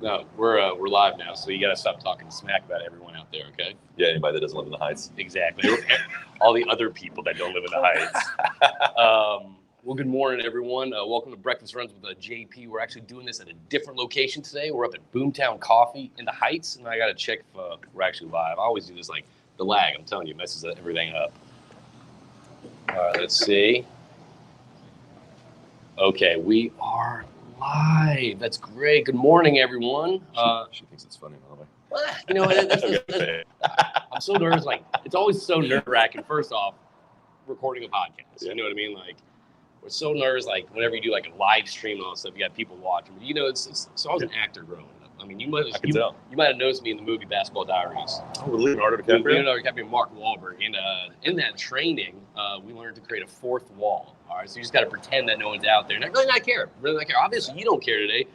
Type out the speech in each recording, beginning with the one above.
No, we're live now, so you got to stop talking smack about everyone out there, okay? Yeah, anybody that doesn't live in the Heights. Exactly. All the other people that don't live in the Heights. Well, good morning, everyone. Welcome to Breakfast Runs with JP. We're actually doing this at a different location today. We're up at Boomtown Coffee in the Heights, and I got to check if we're actually live. I always do this, like, the lag, I'm telling you, messes everything up. All right, let's see. Okay, we are live. That's great. Good morning, everyone. She thinks it's funny, by the way. Well, you know, I'm so nervous. Like, it's always so nerve-wracking. First off, recording a podcast. You know what I mean? Like, we're so nervous. Like, whenever you do like a live stream and all that stuff, you got people watching. But you know, so I was an actor growing up. I mean, you might have noticed me in the movie Basketball Diaries. Oh, with Leonardo DiCaprio. Leonardo DiCaprio and Mark Wahlberg. And in that training, we learned to create a fourth wall. All right, so you just got to pretend that no one's out there. And I really not care. Obviously, you don't care today.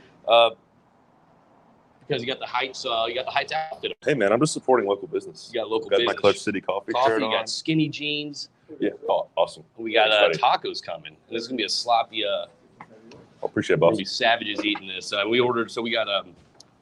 Because you got the Heights, outfit. Hey man, I'm just supporting local businz. You got local business. My Clutch City coffee shirt You on. got skinny jeans. Yeah, oh, awesome. We got tacos coming. And this is gonna be a sloppy. I appreciate it, boss. Gonna be savages eating this. We ordered. So we got I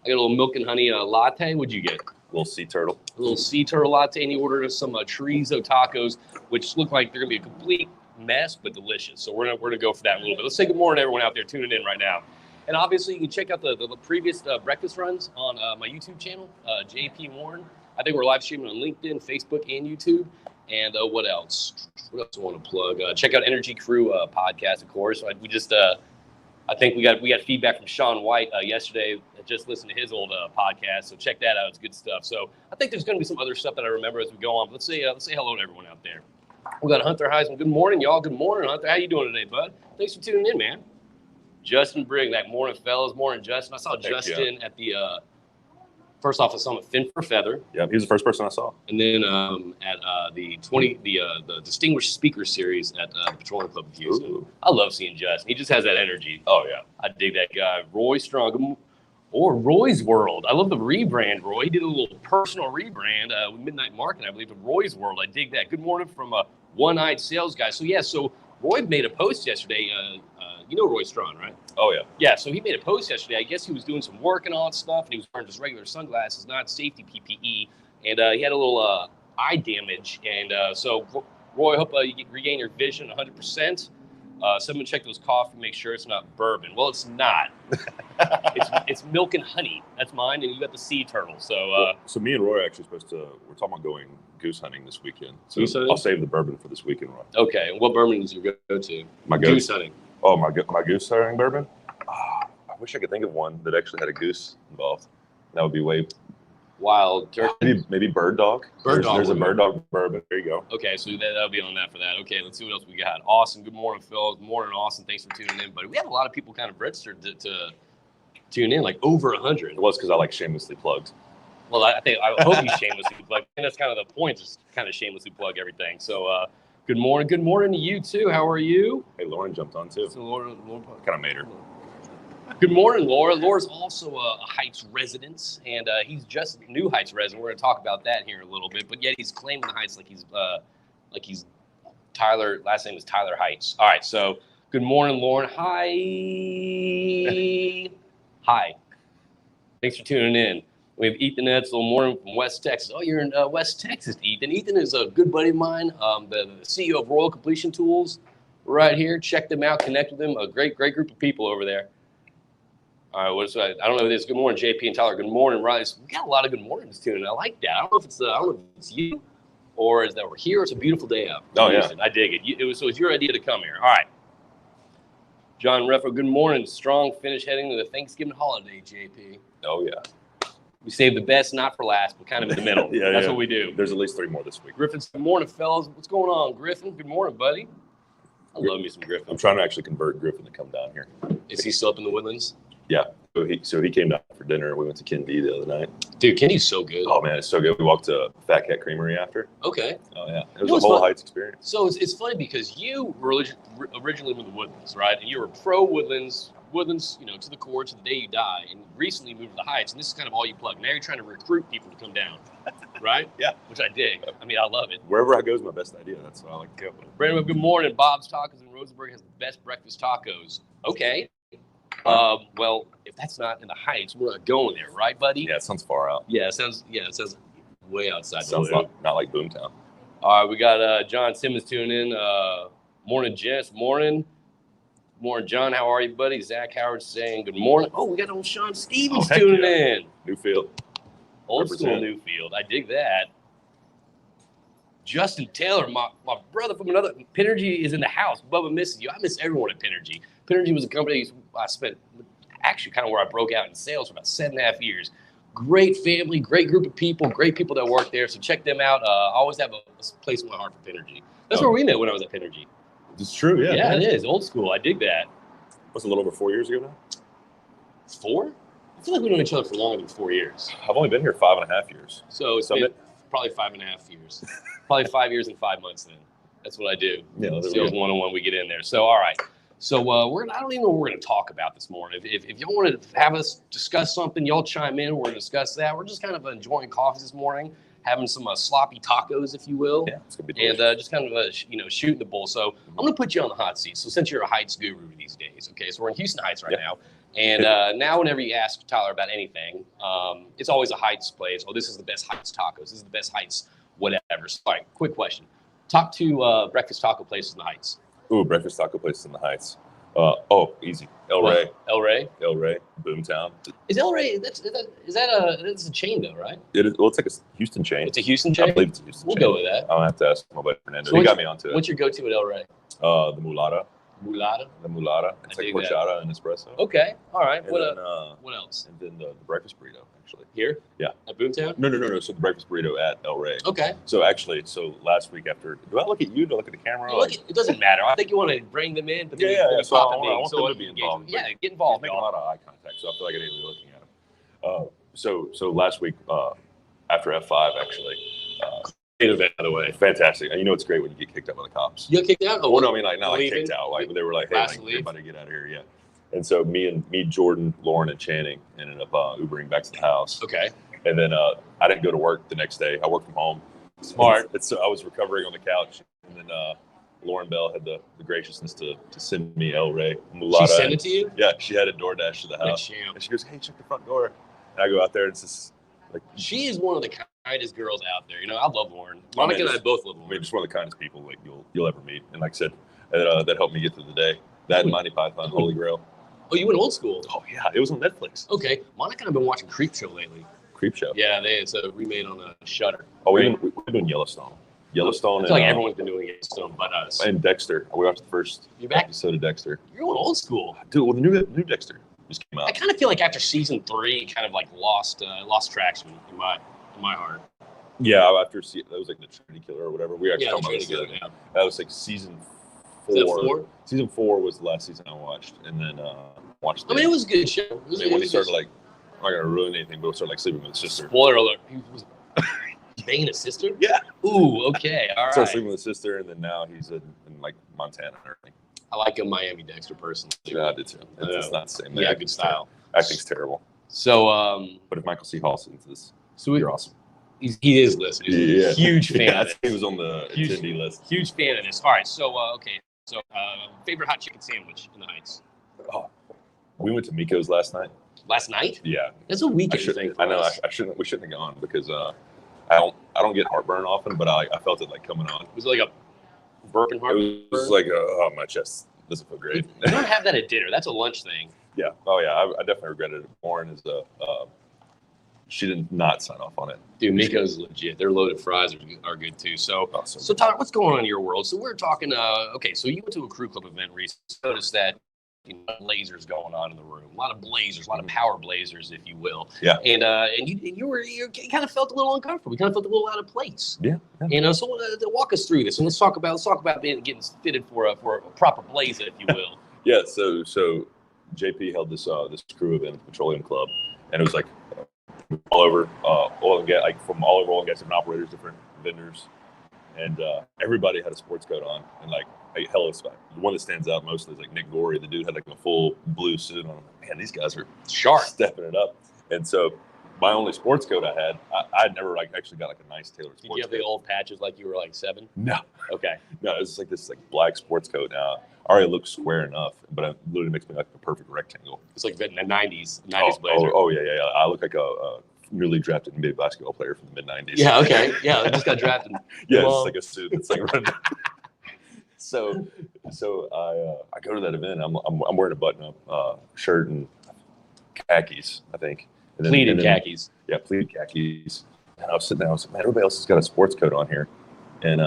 got a little milk and honey latte. What'd you get? A little sea turtle. A little sea turtle latte, and you ordered us some chorizo tacos, which look like they're gonna be a complete mess, but delicious. So we're gonna go for that in a little bit. Let's say good morning to everyone out there tuning in right now. And obviously, you can check out the previous breakfast runs on my YouTube channel, JP Warren. I think we're live streaming on LinkedIn, Facebook, and YouTube. And what else? What else do I want to plug? Check out Energy Crew podcast, of course. We just, I think we got feedback from Sean White yesterday. I just listened to his old podcast, so check that out. It's good stuff. So I think there's going to be some other stuff that I remember as we go on. But let's say hello to everyone out there. We got Hunter Heisman. Good morning, y'all. Good morning, Hunter. How you doing today, bud? Thanks for tuning in, man. Justin Brigg, that morning, fellas. Morning, Justin. I saw Justin at the first off. I saw him at Fin for Feather. Yeah, he was the first person I saw. And then at the Distinguished Speaker Series at the Petroleum Club in Houston. Ooh. I love seeing Justin. He just has that energy. Oh yeah, I dig that guy. Roy Strong, or Roy's World. I love the rebrand, Roy. He did a little personal rebrand with Midnight Market, I believe, to Roy's World. I dig that. Good morning from a one-eyed sales guy. So yeah, so Roy made a post yesterday. You know Roy Strawn, right? Oh, yeah. Yeah, so he made a post yesterday. I guess he was doing some work and all that stuff, and he was wearing just regular sunglasses, not safety PPE. And he had a little eye damage. And so, Roy, I hope you regain your vision 100%. Someone check those coffee, make sure it's not bourbon. Well, it's not. it's milk and honey. That's mine, and you got the sea turtle. So, so me and Roy are actually supposed to. We're talking about going goose hunting this weekend. So I'll save the bourbon for this weekend, Roy. Okay, and what bourbon is your go-to? My goose hunting. Oh, my goose hunting bourbon. I wish I could think of one that actually had a goose involved. That would be way. Wild turkey. Maybe Bird Dog. There's a Bird Dog bourbon. There you go. Okay, so that'll be on that for that. Okay, let's see what else we got. Awesome. Good morning, Phil. Good morning, Austin. Thanks for tuning in. But we have a lot of people kind of registered to tune in, like over 100. It was because I like shamelessly plugged. Well, I hope you shamelessly plug. And that's kind of the point, just kind of shamelessly plug everything. So, good morning. Good morning to you too. How are you? Hey, Lauren jumped on too. So Lauren kind of made her. Good morning, Laura. Laura's also a Heights resident, and he's just a new Heights resident. We're going to talk about that here in a little bit, but yet he's claiming the Heights like he's Tyler. Last name is Tyler Heights. All right, so good morning, Lauren. Hi. Hi. Thanks for tuning in. We have Ethan Edsel morning from West Texas. Oh, you're in West Texas, Ethan. Ethan is a good buddy of mine, the CEO of Royal Completion Tools right here. Check them out. Connect with them. A great group of people over there. All right, I don't know who this is. Good morning, JP and Tyler. Good morning, Riley. We got a lot of good mornings tuning. I like that. I don't know if it's you or is that we're here. It's a beautiful day out. Oh yeah, I dig it. It was your idea to come here. All right, John Refo. Good morning. Strong finish heading to the Thanksgiving holiday, JP. Oh yeah. We save the best, not for last, but kind of in the middle. That's what we do. There's at least 3 more this week. Griffin, good morning, fellas. What's going on, Griffin? Good morning, buddy. I love me some Griffin. I'm trying to actually convert Griffin to come down here. Is he still up in the Woodlands? Yeah. So he came down for dinner. We went to Candid the other night. Dude, Candy's so good. Oh man, it's so good. We walked to Fat Cat Creamery after. Okay. Oh yeah, it was a whole Heights experience. So it's funny because you were originally with the Woodlands, right? And you were pro Woodlands, to the core to the day you die, and recently moved to the Heights, and this is kind of all you plug. Now you're trying to recruit people to come down, right? Yeah. Which I dig. I mean, I love it. Wherever I go is my best idea. That's what I like to go. Brandon, good morning. Bob's Tacos in Rosenberg has the best breakfast tacos. Okay. Well, if that's not in the Heights, we're not going there, right, buddy? Yeah, it sounds far out. Yeah, it sounds way outside Sounds the loop. not like Boomtown. All right, we got John Simmons tuning in. Morning, Jess. Morning, John. How are you, buddy? Zach Howard saying good morning. Oh, we got old Sean Stevens tuning in. Newfield. Old school Newfield. I dig that. Justin Taylor, my brother from another. Pinergy is in the house. Bubba misses you. I miss everyone at Pinergy. Pinergy was a company I spent, actually kind of where I broke out in sales for about 7.5 years. Great family, great group of people, great people that work there. So check them out. I always have a place in my heart for Pinergy. That's where we met when I was at Pinergy. It's true, yeah. Yeah, it is. Old school. I dig that. Was it a little over 4 years ago now? 4? I feel like we've known each other for longer than 4 years. I've only been here 5.5 years. So it's been probably 5.5 years. Probably 5 years and 5 months then. That's what I do. Yeah, Sales 101, we get in there. So, all right. So I don't even know what we're going to talk about this morning. If y'all want to have us discuss something, y'all chime in. We're going to discuss that. We're just kind of enjoying coffee this morning, having some sloppy tacos, if you will. Yeah, it's going to be delicious. And just kind of shooting the bull. So I'm going to put you on the hot seat. So since you're a Heights guru these days, okay, so we're in Houston Heights right now. And now whenever you ask Tyler about anything, it's always a Heights place. Oh, this is the best Heights tacos. This is the best Heights whatever. So, all right, quick question. Top 2 breakfast taco places in the Heights. Ooh, breakfast taco places in the Heights. Easy. El Rey. El Rey. Boomtown. Is El Rey? That's a chain though, right? It is. Well, it's like a Houston chain. It's a Houston chain. I believe it's a Houston chain. We'll go with that. I'll have to ask my buddy Fernando. So he got me onto it. What's your go-to at El Rey? The mulata. Mulata. The mulata. It's like horchata and espresso. Okay. All right. And what else? And then the breakfast burrito, actually. Here? Yeah. At Boomtown? No. So the breakfast burrito at El Rey. Okay. So last week after, do I look at you? Do I look at the camera? It doesn't matter. I think you want to bring them in. But yeah. So I pop want them to be involved. Yeah, get involved. Make a lot of eye contact, so I feel like I need to be looking at them. So last week after F5, actually. Great event, by the way. Fantastic. And you know it's great when you get kicked out by the cops. You got kicked out? Well, no, I mean like not like kicked out. Like they were like, "Hey, everybody get out of here!" Yeah. And so me, Jordan, Lauren, and Channing ended up Ubering back to the house. Okay. And then I didn't go to work the next day. I worked from home. Smart. And so I was recovering on the couch, and then Lauren Bell had the graciousness to send me El Rey mulata. She sent it to you? Yeah, she had a DoorDash to the house. And she goes, "Hey, check the front door." And I go out there, and it's just like she is one of the kindest girls out there. You know, I love Lauren. Monica and I both love Lauren. I mean, just one of the kindest people like you'll ever meet. And like I said, that helped me get through the day. That and Monty Python, Holy Grail. Oh, you went old school? Oh yeah, it was on Netflix. Okay, Monica and I've been watching Creepshow lately. Creepshow. Yeah, it's a remade on a Shudder. Oh, we're doing Yellowstone. I feel like everyone's been doing Yellowstone but us. And Dexter. We watched the first episode of Dexter. You're going old school. Dude, well, the new Dexter just came out. I kind of feel like after season 3, it kind of like lost traction in my heart. Yeah, that was like the Trinity Killer or whatever. We actually talked about this the other day. That was like season 4. Is that 4? Season 4 was the last season I watched, and then watched. I mean, it was a good show. When he started like, I'm not gonna ruin anything, but he started like sleeping with his sister. Spoiler alert: he was banging his sister. Yeah. Ooh. Okay. All right. Started sleeping with his sister, and then now he's in like Montana and everything. I like a Miami Dexter personally. Yeah, I did too. It's not the same. Yeah, good style. Acting's terrible. So, but if Michael C. Hall sings this, so you're awesome. He is listening. He's a huge fan of this. He was on the attendee list. Huge fan of this. All right. So, okay. So, favorite hot chicken sandwich in the Heights? Oh, we went to Mikkos last night. Last night? Yeah. That's a weekend thing. I know. We shouldn't have gone because I don't get heartburn often, but I felt it like coming on. Was it like a burping heartburn? It was like my chest doesn't feel great. You don't have that at dinner. That's a lunch thing. Yeah. Oh yeah. I definitely regretted it. Lauren is she did not sign off on it. Dude, Mikkos is legit. Their loaded fries are good too. So, awesome. So Tyler, what's going on in your world? So we're talking. Okay, so you went to a crew club event recently. Noticed that lasers going on in the room. A lot of blazers, a lot of power blazers, if you will. Yeah. And you kind of felt a little uncomfortable. You kind of felt a little out of place. Yeah. And so walk us through this, and let's talk about getting fitted for a proper blazer, if you will. Yeah. So JP held this crew event at the Petroleum Club, and it was like all over oil and gas, like from all over oil and gas, different operators, different vendors, and everybody had a sports coat on, and like hell, the one that stands out mostly is like Nick Gorey. The dude had like a full blue suit on. Man, these guys are sharp, stepping it up. And so my only sports coat I had, I'd never like actually got like a nice tailored sports coat. Did you have the old patches like you were like 7? No. Okay. No, it's like this like black sports coat now. Already looks square enough, but it literally makes me like a perfect rectangle. It's like the 90s blazer. Yeah. I look like a newly drafted NBA basketball player from the mid 90s. Yeah, okay. Yeah, I just got drafted. Yeah, it's like a suit. It's like running. So I go to that event. I'm wearing a button-up shirt and khakis, I think. And then, Pleated khakis. Yeah, pleated khakis. And I was sitting there. I was like, man, everybody else has got a sports coat on here, and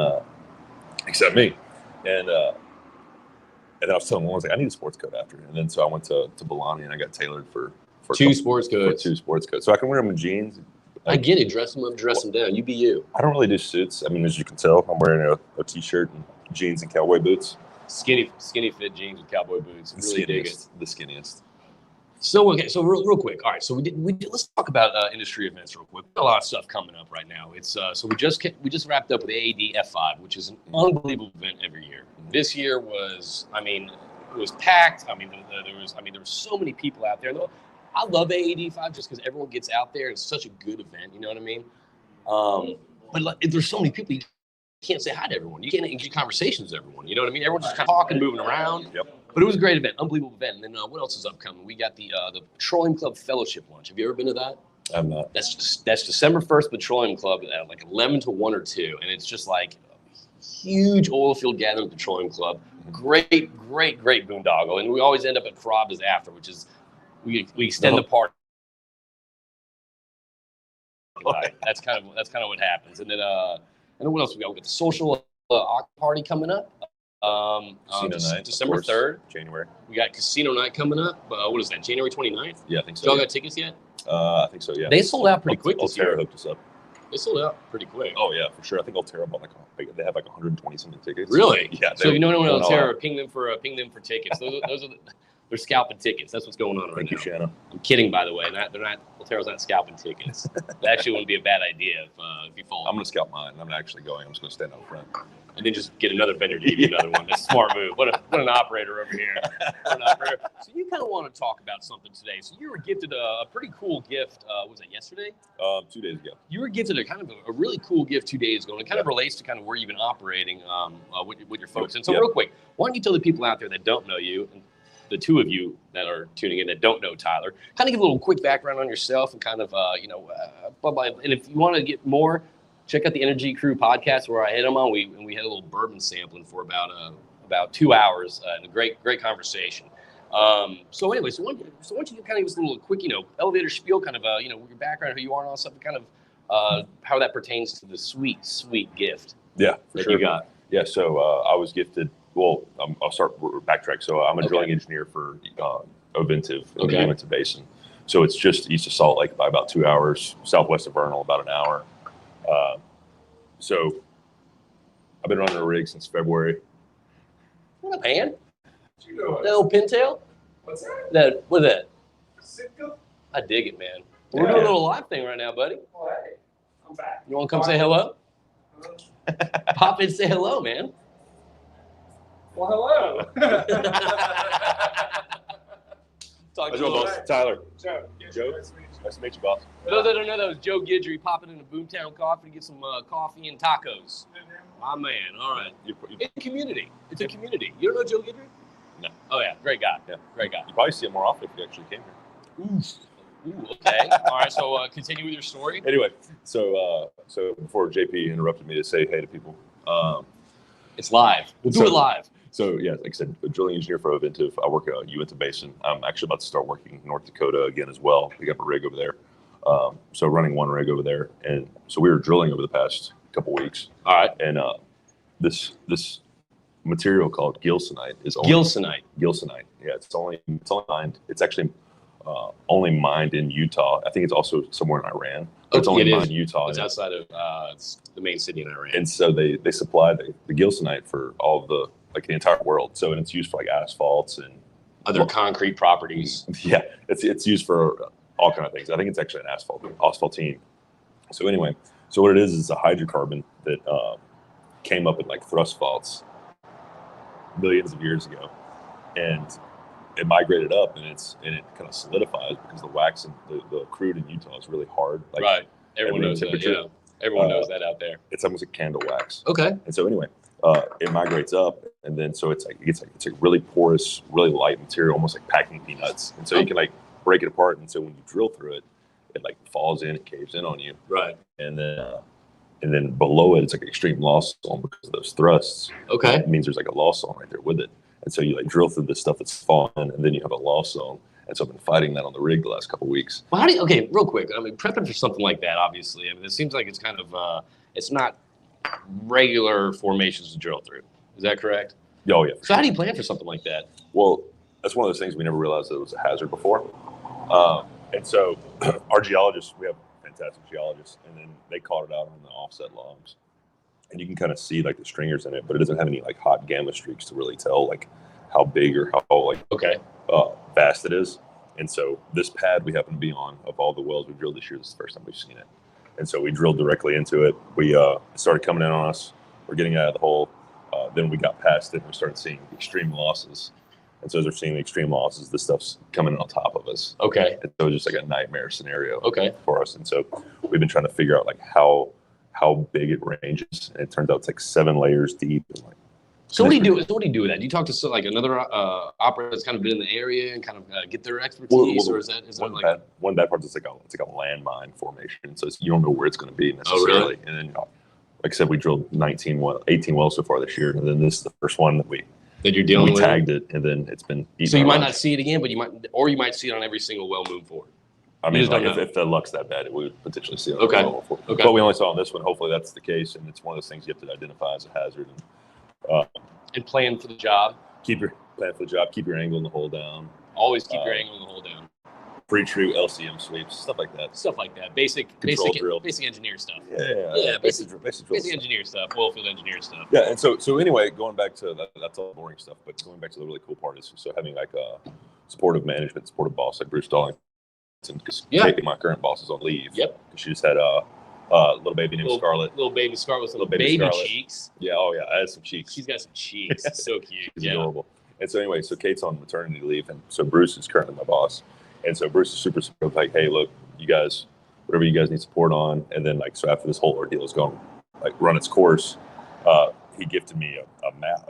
except me. And then I was telling them, I was like, I need a sports coat after. And then so I went to Bologna and I got tailored for two sports coats. For 2 sports coats. So I can wear them in jeans. I get it. Dress them up, dress them down. You be you. I don't really do suits. I mean, as you can tell, I'm wearing a t-shirt and jeans and cowboy boots. Skinny fit jeans with cowboy boots. Really dig it. The skinniest. So okay, so real quick. All right, so we did. Let's talk about industry events real quick. A lot of stuff coming up right now. It's so we just wrapped up with AAD F5, which is an unbelievable event every year. This year was, I mean, it was packed. I mean, there was so many people out there. I love AAD 5 just because everyone gets out there. It's such a good event. You know what I mean? But like, there's so many people. You can't say hi to everyone. You can't engage conversations with everyone. You know what I mean? Everyone's just kind of talking, moving around. Yep. But it was a great event, unbelievable event. And then what else is upcoming? We got the Petroleum Club Fellowship Lunch. Have you ever been to that? I'm not. That's December 1st, Petroleum Club at like 11 to 1 or 2. And it's just like a huge oil field gathering at the Petroleum Club. Great boondoggle. And we always end up at Carrabba's after, which is we extend the party. That's kind of what happens. And then what else we got? We got the social party coming up. Casino night, December 3rd. January. We got casino night coming up. What is that? January 29th? Yeah, I think so. Y'all got tickets yet? I think so. Yeah. They sold out pretty quick this year. Altera hooked us up. They sold out pretty quick. Oh yeah, for sure. I think Altera bought they have like 120 something tickets. Really? Yeah. So you know when Altera ping them for tickets. Those are they're scalping tickets. That's what's going on right now. Thank you, Shanna. I'm kidding, by the way. Altera's not scalping tickets. That actually wouldn't be a bad idea if you follow. I'm gonna scalp mine. I'm not actually going. I'm just gonna stand out front. And then just get another vendor to give you another one. That's a smart move. What an operator over here. What an operator. So you kind of want to talk about something today. So you were gifted a pretty cool gift. Was that yesterday? 2 days ago. You were gifted a really cool gift 2 days ago. And it kind of relates to kind of where you've been operating with your folks. And so real quick, why don't you tell the people out there that don't know you, and the two of you that are tuning in that don't know Tyler, kind of give a little quick background on yourself and kind of, and if you want to get more, check out the Energy Crew podcast where I had them on. We had a little bourbon sampling for about 2 hours and a great conversation. So why don't you kind of give us a little quick, elevator spiel, kind of, your background, who you are and all stuff, and kind of how that pertains to the sweet gift. Yeah, for sure. You got. Yeah, so I was gifted. Well, I'll start backtrack. So I'm a drilling engineer for Ovintiv in the Ovintiv Basin. So it's just east of Salt Lake by about 2 hours, southwest of Vernal about an hour. So I've been running a rig since February. What up, man? No pintail? What's that? What's that? Sitka? I dig it, man. We're doing a little live thing right now, buddy. Oh, hey, I'm back. You want to come say hello? Pop in and say hello, man. Well, hello. Talk How's to your boss? Tyler. Joe. Joe? Nice to meet you, boss. For those that don't know, that was Joe Guidry popping into Boomtown Coffee to get some coffee and tacos. My man. All right. It's a community. It's a community. You don't know Joe Guidry? No. Oh, yeah. Great guy. Yeah. Great guy. You probably see him more often if you actually came here. Ooh, okay. All right. So continue with your story. Anyway, so before JP interrupted me to say hey to people. It's live. We'll do it live. So yeah, like I said, a drilling engineer for Ovintiv. I work at Uinta Basin. I'm actually about to start working in North Dakota again as well. We got a rig over there. So running one rig over there. And so we were drilling over the past couple weeks. All right. And this material called gilsonite is only Gilsonite. Yeah, it's only mined. It's actually only mined in Utah. I think it's also somewhere in Iran. But it's only mined in Utah. It's outside of the main city in Iran. And so they supply the gilsonite for all of the entire world. So, and it's used for like asphalts and other concrete properties. Yeah, it's used for all kind of things. I think it's actually an asphaltene. So anyway, so what it is a hydrocarbon that came up in like thrust faults millions of years ago, and it migrated up, and it kind of solidifies because the wax and the crude in Utah is really hard. Like, right. Everyone knows that. Yeah. Everyone knows that out there. It's almost like candle wax. Okay. And so anyway, it migrates up, and then so it's a really porous, really light material, almost like packing peanuts. And so you can like break it apart, and so when you drill through it, it like falls in, it caves in on you. Right. And then below it, it's like an extreme loss zone because of those thrusts. Okay. It means there's like a loss zone right there with it. And so you like drill through the stuff that's fallen, and then you have a loss zone. And so I've been fighting that on the rig the last couple of weeks. Well, okay, real quick. I mean, prepping for something like that, obviously. I mean, it seems like it's kind of, it's not regular formations to drill through. Is that correct? Oh, yeah. So how do you plan for something like that? Well, that's one of those things we never realized that it was a hazard before. And so our geologists, we have fantastic geologists, and then they caught it out on the offset logs. And you can kind of see like the stringers in it, but it doesn't have any like hot gamma streaks to really tell like how big or how like vast it is. And so this pad we happen to be on, of all the wells we drilled this year, this is the first time we've seen it. And so we drilled directly into it. We it started coming in on us. We're getting out of the hole. Then we got past it and we started seeing extreme losses. And so as we're seeing the extreme losses, this stuff's coming in on top of us. Okay. And so it was just like a nightmare scenario for us. And so we've been trying to figure out like how big it ranges. And it turns out it's like 7 layers deep. And like, so what do you do? What do you do with that? Do you talk to like another operator that's kind of been in the area and kind of get their expertise, or is that like one bad part is like a landmine formation, so you don't know where it's going to be necessarily. Oh, really? And then like I said, we drilled 18 wells so far this year, and then this is the first one that you're dealing with. We tagged it, and then it's been eaten. So you might not see it again, but you might see it on every single well moving forward. I mean, like if the luck's that bad, we would potentially see it on the well moving forward. But we only saw on this one. Hopefully that's the case, and it's one of those things you have to identify as a hazard. And plan for the job. Keep your plan for the job. Keep your angle in the hole down. Always keep your angle in the hole down. Pre-true LCM sweeps, stuff like that. Basic engineer stuff. Yeah. Basic engineer stuff. Oilfield engineer stuff. Yeah, and so anyway, going back to that's all boring stuff. But going back to the really cool part is so having like a supportive management, supportive boss like Bruce Darlington, because my current boss is on leave. Yep. She just had little baby named Scarlett. Little baby Scarlett with little baby cheeks. Yeah, oh yeah, I had some cheeks. She's got some cheeks. So cute. She's adorable. And so anyway, so Kate's on maternity leave, and so Bruce is currently my boss. And so Bruce is super supportive, like, hey, look, you guys, whatever you guys need support on. And then like, so after this whole ordeal is going like run its course, he gifted me a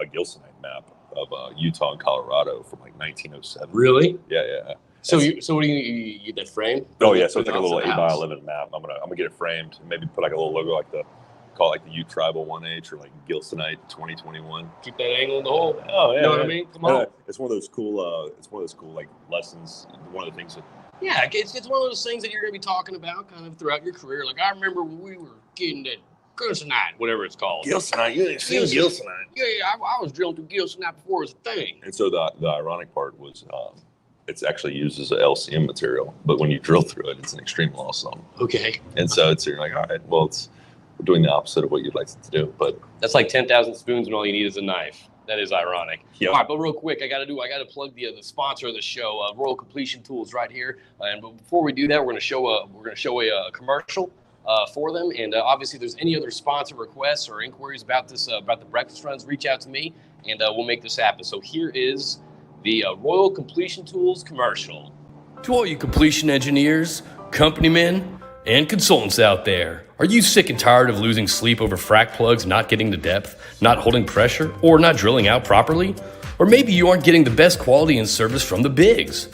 Gilsonite map of Utah and Colorado from like 1907. Really? Yeah. So what do you get that framed? Oh yeah, so it's like a little 8x11 map. I'm gonna get it framed and maybe put like a little logo like call it like the Ute Tribal 1H or like Gilsonite 2021. Keep that angle in the hole. Oh yeah, you know what I mean? Come on. It's one of those cool. like lessons. One of the things that. Yeah, it's one of those things that you're gonna be talking about kind of throughout your career. Like I remember when we were getting that Gilsonite, whatever it's called. Gilsonite, you didn't see Gilsonite. Yeah, I was drilling through Gilsonite before it was a thing. And so the ironic part was. It's actually used as a LCM material, but when you drill through it, it's an extreme loss zone. Okay. And so you're like, all right, well, we're doing the opposite of what you'd like to do. But that's like 10,000 spoons when all you need is a knife. That is ironic. Yep. All right, but real quick, I got to plug the sponsor of the show, Royal Completion Tools, right here. But before we do that, we're going to show a commercial for them. And obviously, if there's any other sponsor requests or inquiries about this about the breakfast runs, reach out to me, and we'll make this happen. So here is the Royal Completion Tools commercial. To all you completion engineers, company men, and consultants out there, are you sick and tired of losing sleep over frac plugs not getting to depth, not holding pressure, or not drilling out properly? Or maybe you aren't getting the best quality and service from the bigs?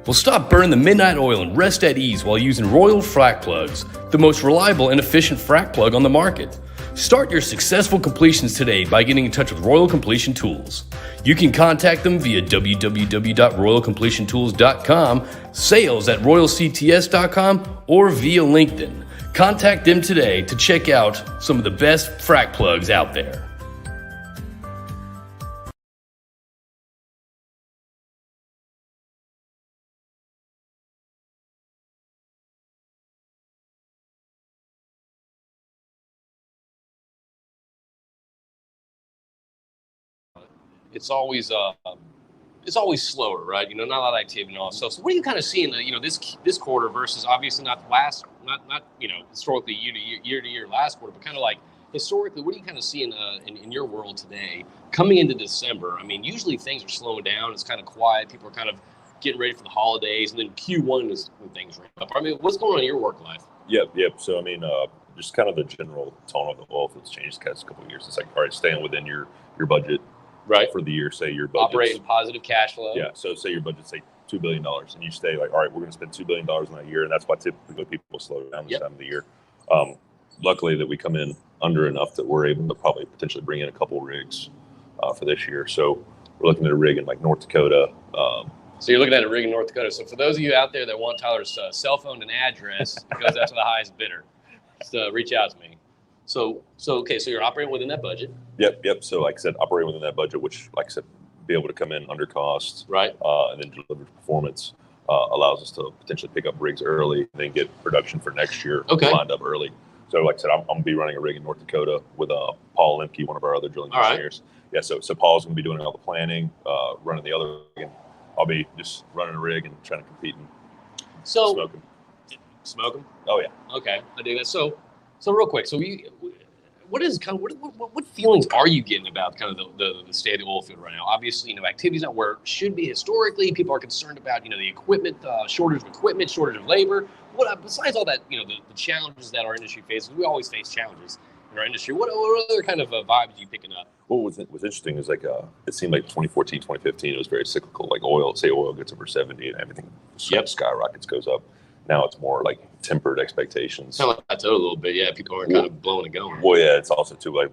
Well, stop burning the midnight oil and rest at ease while using Royal frac plugs, the most reliable and efficient frac plug on the market. Start your successful completions today by getting in touch with Royal Completion Tools. You can contact them via www.royalcompletiontools.com, sales@royalcts.com, or via LinkedIn. Contact them today to check out some of the best frac plugs out there. It's always slower, right? Not a lot of activity and all that stuff. So what are you kind of seeing, this quarter versus obviously not the last, not historically year to year last quarter, but kind of like historically, what do you kind of see in your world today coming into December? I mean, usually things are slowing down. It's kind of quiet. People are kind of getting ready for the holidays, and then Q1 is when things ramp up. I mean, what's going on in your work life? Yep. So I mean, just kind of the general tone of the oil field's changed the past couple of years. It's like, all right, staying within your budget right for the year. Say your budget operating positive cash flow. Yeah. So say your budget's say $2 billion, and you stay like, all right, we're going to spend $2 billion in that year, and that's why typically people slow down this time of the year. Luckily that we come in under enough that we're able to probably potentially bring in a couple rigs for this year. So we're looking at a rig in like North Dakota. So you're looking at a rig in North Dakota. So for those of you out there that want Tyler's cell phone and address, it goes out to the highest bidder. Just reach out to me. So okay, so you're operating within that budget. Yep. So like I said, operating within that budget, which like I said, be able to come in under cost, right, and then deliver performance allows us to potentially pick up rigs early and then get production for next year lined up early. So like I said, I'm going to be running a rig in North Dakota with Paul Lemke, one of our other drilling engineers. Right. Yeah. So Paul's going to be doing all the planning, running the other rig, and I'll be just running a rig and trying to compete and smoke them. Oh yeah. Okay, I do that. So real quick, so what feelings are you getting about kind of the state of the oil field right now? Obviously, activities not where it should be historically. People are concerned about the equipment, shortage of equipment, shortage of labor. What besides all that, the challenges that our industry faces? We always face challenges in our industry. What other kind of vibes are you picking up? What was interesting is like it seemed like 2014, 2015, it was very cyclical. Like oil gets over 70 and everything skyrockets, goes up. Now it's more like tempered expectations. Kind of like plateaued a little bit, yeah. People aren't kind of blowing and going. Well, yeah, it's also too like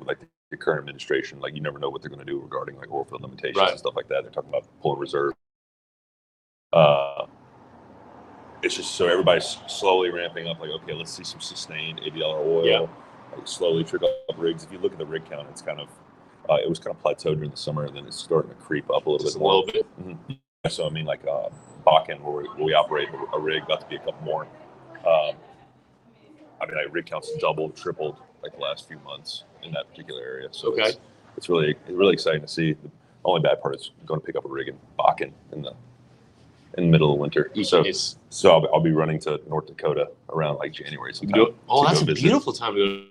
the current administration. Like you never know what they're going to do regarding like oil field limitations and stuff like that. They're talking about pulling reserve. It's just so everybody's slowly ramping up. Like, okay, let's see some sustained $80 oil. Yeah. Like slowly trickle up rigs. If you look at the rig count, it's kind of it was kind of plateaued during the summer, and then it's starting to creep up a little bit more. A little bit. Mm-hmm. So I mean, like Bakken, where we operate a rig, about to be a couple more. I mean, like rig counts doubled, tripled like the last few months in that particular area. So it's really exciting to see. The only bad part is going to pick up a rig in Bakken in the middle of winter. So I'll be running to North Dakota around like January sometime. Oh, that's a beautiful time to go.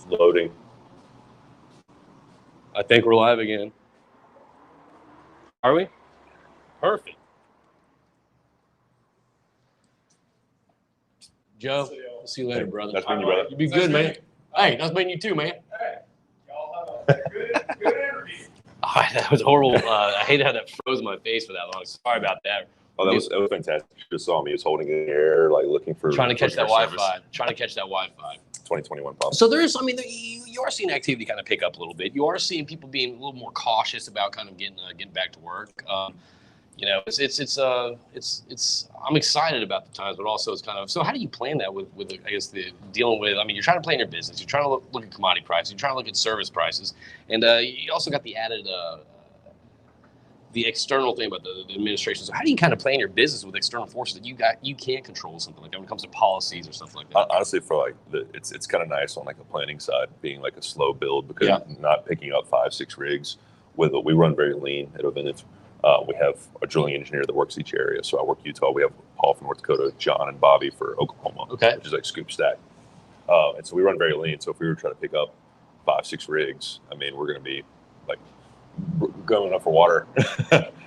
Loading. I think we're live again. Are we? Perfect. Joe, we'll see you later, brother. Nice meeting you, brother. You be good, man. Hey, nice meeting you too, man. Hey, y'all have a good interview. Oh, that was horrible. I hate how that froze my face for that long. Sorry about that. Oh, that was fantastic. You just saw me. He was holding it in the air, like looking for trying to catch that Wi-Fi. 2021 problem. So there is, I mean, you are seeing activity kind of pick up a little bit. You are seeing people being a little more cautious about kind of getting back to work. It's I'm excited about the times, but also it's kind of, so how do you plan that with I guess the dealing with, I mean, you're trying to plan your business, you're trying to look at commodity prices, you're trying to look at service prices, and you also got the added the external thing about the administration. So how do you kind of plan your business with external forces that you can't control something like that when it comes to policies or stuff like that? Honestly, for like it's kind of nice on like the planning side, being like a slow build, because not picking up 5-6 rigs. We run very lean at Ovintiv. We have a drilling engineer that works each area. So I work Utah. We have Paul from North Dakota, John and Bobby for Oklahoma, which is like scoop stack. And so we run very lean. So if we were trying to pick up 5-6 rigs, I mean, we're going to be like going up for water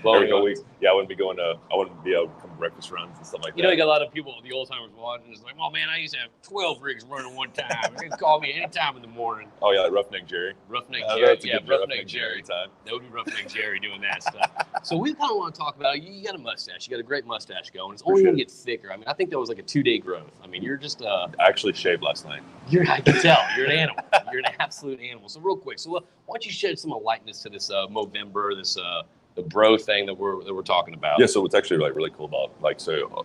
Well, every couple weeks. Yeah, I wouldn't be able to come breakfast runs and stuff like that. You know, you got a lot of people, the old timers watching, it's like, well, man, I used to have 12 rigs running one time. You can call me anytime in the morning. Oh yeah, like Roughneck Jerry. Roughneck Jerry, That's a yeah, good Roughneck Jerry. time. That would be Roughneck Jerry doing that stuff. So we kind of want to talk about, you got a mustache. You got a great mustache going. It's only going to get thicker. I mean, I think that was like a 2-day growth. I mean, you're just I actually shaved last night. I can tell. You're an animal. You're an absolute animal. So real quick, so why don't you shed some lightness to this Movember, this the bro thing that we're talking about? Yeah, so what's actually like really cool about like so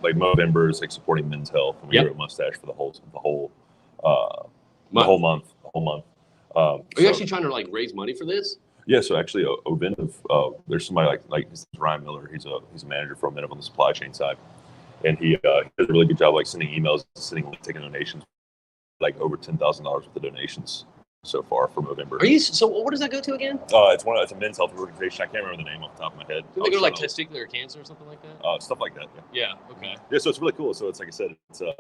like Movember is like supporting men's health, and we grow a mustache for the whole month. Are you actually trying to like raise money for this? Yeah, so actually, Ovintiv, there's somebody like this is Ryan Miller. He's a manager for Ovintiv on the supply chain side, and he does a really good job like sending emails, taking donations, like over $10,000 worth of donations so far from November. So what does that go to again? It's a men's health organization. I can't remember the name off the top of my head. Do they go to like testicular cancer or something like that? Stuff like that. Yeah. Okay. Yeah, so it's really cool. So it's like I said, it's like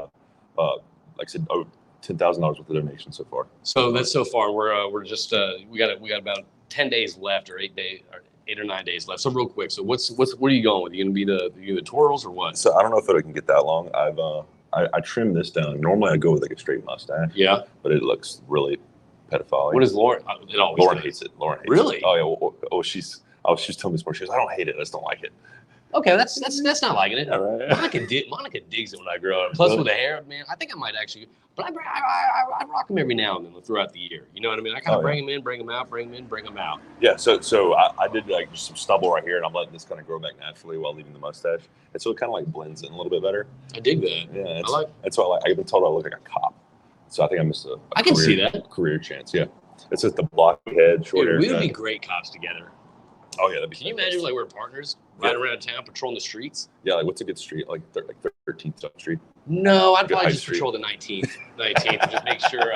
I said, $10,000 worth of donations so far. So that's so far. We're just we got about 10 days left, or 8 or 9 days left. So real quick. So what are you going with? Are you gonna be the twirls or what? So I don't know if it can get that long. I trimmed this down. Normally I go with like a straight mustache. Yeah. But it looks really pedophile. What is Lauren? It always Lauren does. hates it. Lauren hates Really? it. Oh yeah. She's telling me this morning. She goes, I don't hate it. I just don't like it. Okay, that's not liking it. Yeah, right. Monica digs it when I grow up. Plus with the hair, man, I think I might actually. But I rock them every now and then throughout the year. You know what I mean? I kind of bring them in, bring them out, bring them in, bring them out. Yeah. So I did like just some stubble right here, and I'm letting this kind of grow back naturally while leaving the mustache, and so it kind of like blends in a little bit better. I dig that. Yeah. That's why I've been told I look like a cop. So I think I missed a I can see that career chance. Yeah. It's just the blocky head, short hair. We would be great cops together. Oh yeah, that'd be. Can you imagine like we're partners riding around town patrolling the streets? Yeah, like what's a good street? Like 13th Street. No, I'd probably just patrol the 19th, and just make sure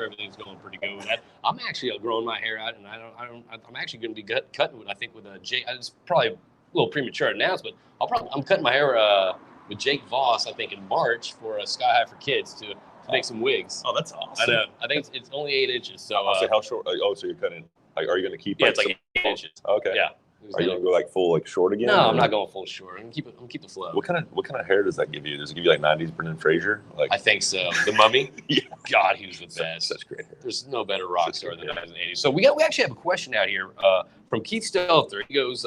everything's going pretty good with that. I'm actually growing my hair out, and I'm actually going to be cutting it. I think with Jake. It's probably a little premature to announce, but I'm cutting my hair with Jake Voss. I think in March for Sky High for Kids to make some wigs. Oh, that's awesome. I know. I think it's only 8 inches. So how short? So you're cutting. Like, are you going to keep? Yeah, it's like 8 inches. Okay. Yeah. Are you going to go like full like short again? No, I'm not going full short. I'm gonna keep the flow. What kind of hair does that give you? Does it give you like 90s Brendan Fraser? Like I think so. The Mummy. Yeah. God, he was the best. Such great hair. There's no better rock star than that in the 80s. So we actually have a question out here from Keith Stelter. He goes,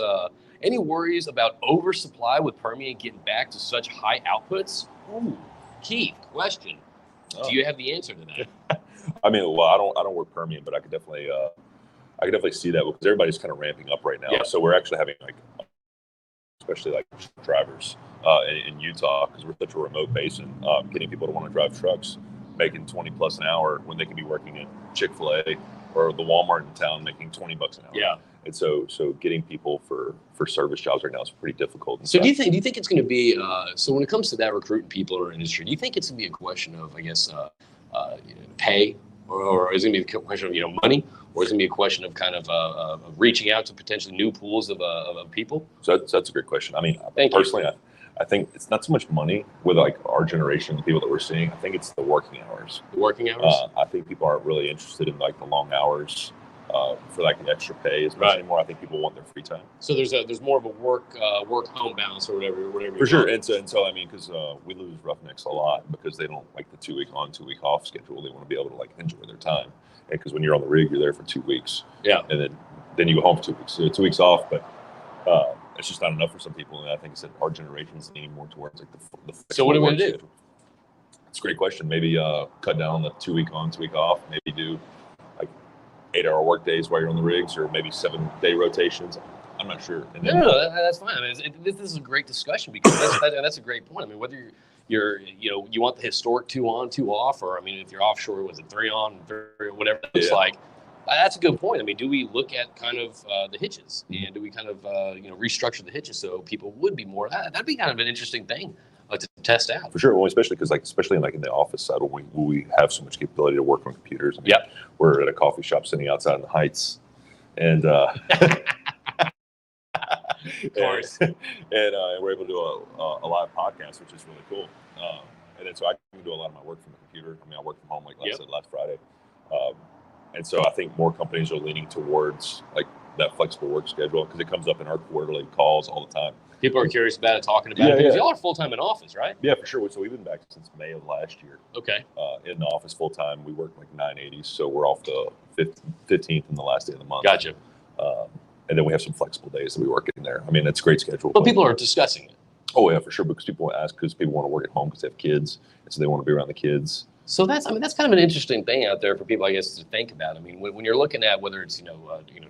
any worries about oversupply with Permian getting back to such high outputs? Ooh, Keith, question. Do you have the answer to that? I mean, well, I don't work Permian, but I could definitely see that because everybody's kind of ramping up right now. Yeah. So we're actually having like, especially like drivers in Utah, because we're such a remote basin, getting people to want to drive trucks, making 20 plus an hour when they can be working at Chick-fil-A or the Walmart in town making $20 an hour. Yeah. And so getting people for service jobs right now is pretty difficult. So do you think it's going to be so when it comes to that recruiting people in our industry, do you think it's going to be a question of pay, or is it going to be a question of money, or is it going to be a question of kind of reaching out to potentially new pools of people? So that's a great question. I mean, personally, I think it's not so much money with like our generation, the people that we're seeing. I think it's the working hours. The working hours. I think people aren't really interested in like the long hours for like an extra pay as much anymore. I think people want their free time. So there's more of a work home balance or whatever. For sure. And so I mean, because we lose roughnecks a lot because they don't like the 2 week on, 2 week off schedule. They want to be able to like enjoy their time. And because when you're on the rig, you're there for 2 weeks. Yeah. And then you go home for 2 weeks. So 2 weeks off, but it's just not enough for some people. And I think it's that our generation's leaning more towards like the So what are we going to do? It's a great question. Maybe cut down on the 2 week on, 2 week off. Maybe do like 8-hour work days while you're on the rigs, or maybe 7-day rotations. I'm not sure. And then, no, that's fine. I mean, this is a great discussion because that's a great point. I mean, whether you're you want the historic 2 on, 2 off, or I mean, if you're offshore, was it 3 on, 3, whatever it looks like. That's a good point. I mean, do we look at kind of the hitches, and do we kind of restructure the hitches so people would be more? That'd be kind of an interesting thing to test out. For sure. Well, especially because especially in the office side, when we have so much capability to work on computers. I mean, we're at a coffee shop sitting outside in the Heights, and of course, and we're able to do a live podcast, which is really cool. And then so I can do a lot of my work from the computer. I mean, I work from home like last Friday. And so I think more companies are leaning towards like that flexible work schedule because it comes up in our quarterly calls all the time. People are curious about it, talking about it. Because y'all are full-time in office, right? Yeah, for sure. So we've been back since May of last year. Okay. In the office full-time. We work like 980s, so we're off the 15th and the last day of the month. Gotcha. And then we have some flexible days that we work in there. I mean, it's a great schedule. But people are discussing it. Oh, yeah, for sure, because people ask because people want to work at home because they have kids, and so they want to be around the kids. So that's kind of an interesting thing out there for people, I guess, to think about. I mean, when you're looking at whether it's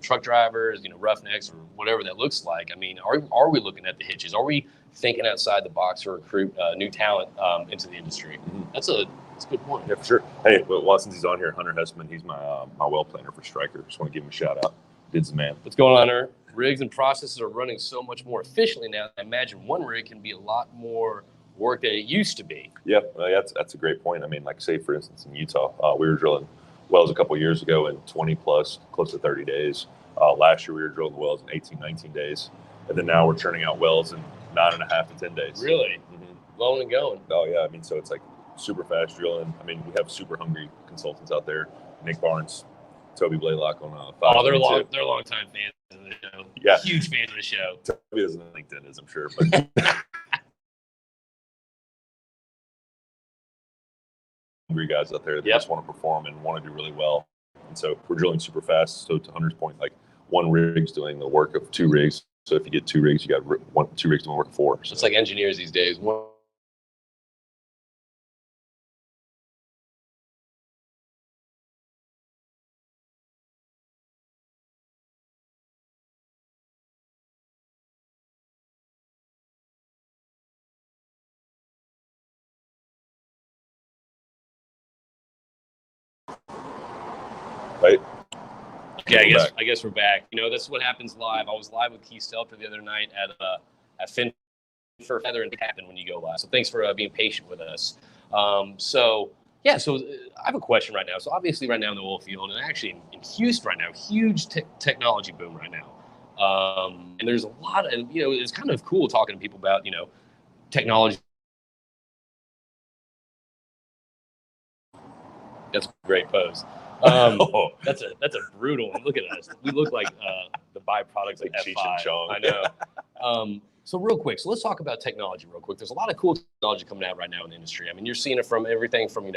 truck drivers, roughnecks, or whatever that looks like. I mean, are we looking at the hitches? Are we thinking outside the box to recruit new talent into the industry? Mm-hmm. That's a good point. Yeah, for sure. Hey, well, since he's on here, Hunter Hessman, he's my well planner for Stryker. Just want to give him a shout out. Did's the man. What's going on, Hunter? Rigs and processes are running so much more efficiently now. I imagine one rig can be a lot more work than it used to be. Yeah, that's a great point. I mean, like say for instance in Utah, we were drilling wells a couple of years ago in 20 plus, close to 30 days. Last year we were drilling wells in 18, 19 days, and then now we're churning out wells in 9.5 to 10 days. Really? Mm-hmm. Blowing and going. Oh yeah, I mean, so it's like super fast drilling. I mean, we have super hungry consultants out there. Nick Barnes, Toby Blaylock on 5. Oh, they're longtime fans of the show. Yeah, huge fans of the show. Toby doesn't know LinkedIn, is I'm sure, but. Hungry guys out there that just want to perform and want to do really well. And so we're drilling super fast. So to Hunter's point, like one rig's doing the work of 2 rigs. So if you get 2 rigs, you got 2 rigs doing work of 4. So it's like engineers these days. Right. Okay, I guess we're back. That's what happens live. I was live with Keith Stelter the other night at Fin for Feather and Happen when you go live. So thanks for being patient with us. So I have a question right now. So obviously right now in the oil field, and actually in Houston right now, huge technology boom right now. And there's a lot of, it's kind of cool talking to people about, technology. That's a great pose. That's a brutal one. Look at us. We look like the byproducts of Cheech F5. and Chong. I know. So real quick, so let's talk about technology real quick. There's a lot of cool technology coming out right now in the industry. I mean, you're seeing it from everything from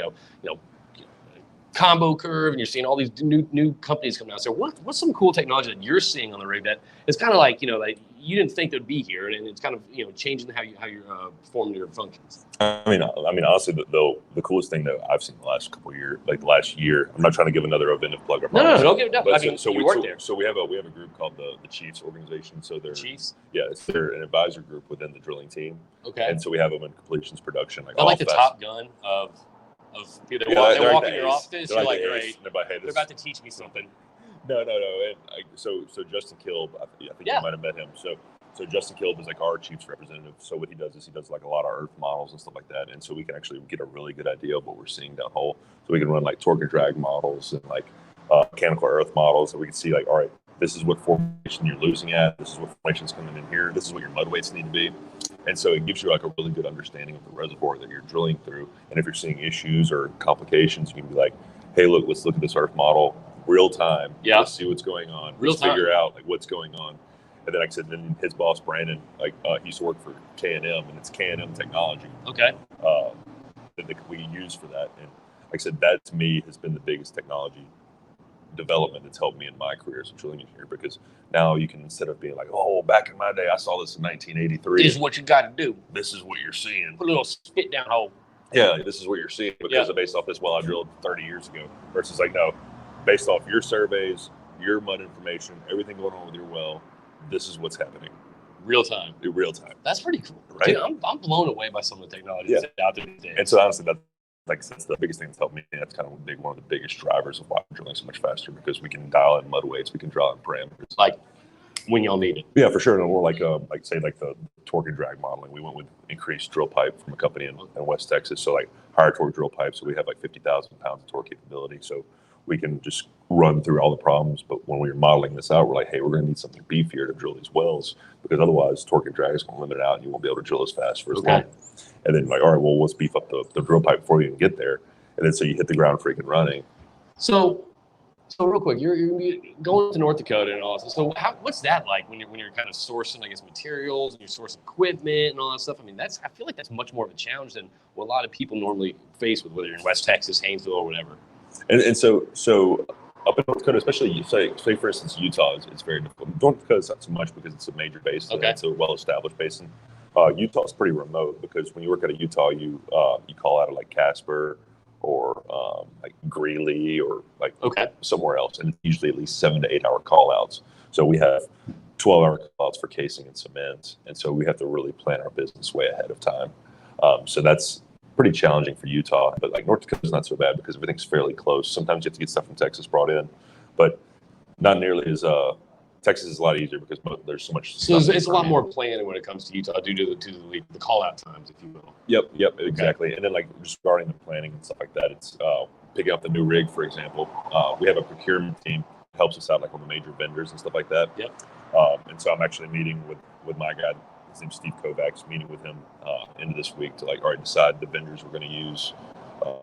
combo curve, and you're seeing all these new companies coming out. So what's some cool technology that you're seeing on the rig that it's kind of like like you didn't think that'd be here, and it's kind of changing how you're performing your functions. I mean, honestly, the coolest thing that I've seen the last couple of years, like the last year, I'm not trying to give another Ovintiv plug. No, don't give it up. But I mean, you work there. So we have a group called the Chiefs organization. So they're Chiefs. Yeah, they're an advisor group within the drilling team. Okay. And so we have them in completions production. They're like the Top Gun of people. They're walking in your office. You're like, great. They're about to teach me something. No. And so Justin Kilb, I think you might have met him. So Justin Kilb is like our Chiefs representative. So what he does is he does like a lot of earth models and stuff like that. And so we can actually get a really good idea of what we're seeing down hole. So we can run like torque and drag models and like mechanical earth models. And we can see like, all right, this is what formation you're losing at. This is what formation's coming in here. This is what your mud weights need to be. And so it gives you like a really good understanding of the reservoir that you're drilling through. And if you're seeing issues or complications, you can be like, hey, let's look at this earth model real time. Yeah. Let's see what's going on. Let's figure out like what's going on. And then like I said, then his boss, Brandon, he used to work for K&M, and it's K&M technology. Okay. That we use for that. And like I said, that to me has been the biggest technology development that's helped me in my career as a drilling engineer, because now you can, instead of being like, oh, back in my day, I saw this in 1983. This is what you got to do. This is what you're seeing. Put a little spit down hole. Yeah, this is what you're seeing because of based off this well I drilled 30 years ago. Versus like, no, based off your surveys, your mud information, everything going on with your well, this is what's happening. Real time. In real time. That's pretty cool. Right? Dude, I'm blown away by some of the technology that's out there these days. And so honestly, that's the biggest thing that's helped me. That's kind of one of the biggest drivers of why I'm drilling so much faster, because we can dial in mud weights, we can draw in parameters. Like when y'all need it. Yeah, for sure. And we're like say like the torque and drag modeling. We went with increased drill pipe from a company in West Texas. So like higher torque drill pipe. So we have like 50,000 pounds of torque capability. So we can just run through all the problems. But when we were modeling this out, we're like, hey, we're going to need something beefier to drill these wells, because otherwise torque and drag is going to limit it out and you won't be able to drill as fast for as long. And then like, all right, well, let's beef up the drill pipe before you even get there. And then so you hit the ground freaking running. So real quick, you're gonna be going to North Dakota and all that. So what's that like when you're kind of sourcing, I guess, materials and you're sourcing equipment and all that stuff? I mean, I feel like that's much more of a challenge than what a lot of people normally face with, whether you're in West Texas, Haynesville, or whatever. And so up in North Dakota, especially say for instance Utah, it's very difficult. North Dakota's not so much because it's a major basin. Okay. It's a well-established basin. Utah's pretty remote because when you work out of Utah, you call out of like Casper or like Greeley or like somewhere else, and usually at least 7 to 8 hour call outs. So we have 12-hour call outs for casing and cement, and so we have to really plan our business way ahead of time. So that's pretty challenging for Utah, but like North Dakota's not so bad because everything's fairly close. Sometimes you have to get stuff from Texas brought in, but not nearly as Texas is a lot easier because there's so much. So it's a lot more planning when it comes to Utah due to the call out times, if you will. Yep, exactly. Okay. And then like just regarding the planning and stuff like that, it's picking up the new rig, for example. We have a procurement team that helps us out like on the major vendors and stuff like that. Yep. And so I'm actually meeting with my guy. His name's Steve Kovacs. Meeting with him into this week to decide the vendors we're going to use.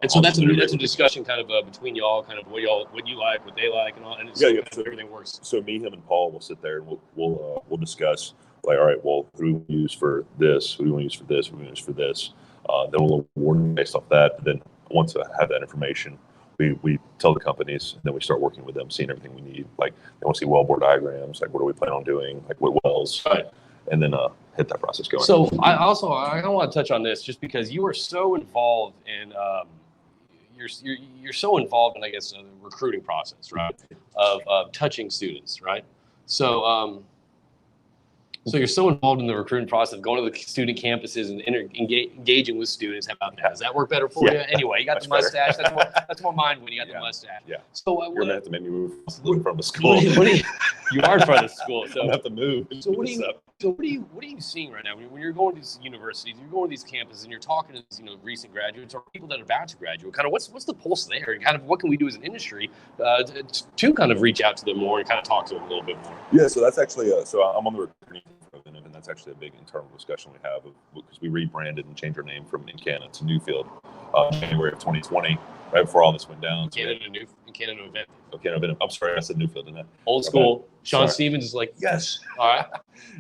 And so that's a discussion kind of between y'all, kind of what you like, what they like, and all, and so everything works. So me, him, and Paul will sit there and we'll discuss like, all right, well, who do we use for this? Who do we want to use for this? Who do we use for this? Then we'll award them based off that. And then once I have that information, we tell the companies, and then we start working with them, seeing everything we need. Like they want to see wellbore diagrams, like what do we plan on doing, like what wells, right? And then hit that process going. So I want to touch on this just because you are so involved in you're so involved in, I guess, the recruiting process, right? Of touching students, right? So so you're so involved in the recruiting process of going to the student campuses and engaging with students. How about that? Does that work better for you? Anyway, you got the mustache. That's more mine when you got the mustache. Yeah. So you're gonna have to make me move from the school. You are in front of the school, so I have to move. So what are you seeing right now when you're going to these universities, you're going to these campuses, and you're talking to these, recent graduates or people that are about to graduate? Kind of what's the pulse there, and kind of what can we do as an industry to kind of reach out to them more and kind of talk to them a little bit more? Yeah, so that's actually so I'm on the recruiting for Ovintiv, and that's actually a big internal discussion we have because we rebranded and changed our name from Encana to Newfield January of 2020, right before all this went down. Canada Ovintiv. Okay, I'm sorry, I said Newfield, didn't I? Old school. Sean Stevens is like, yes. All right.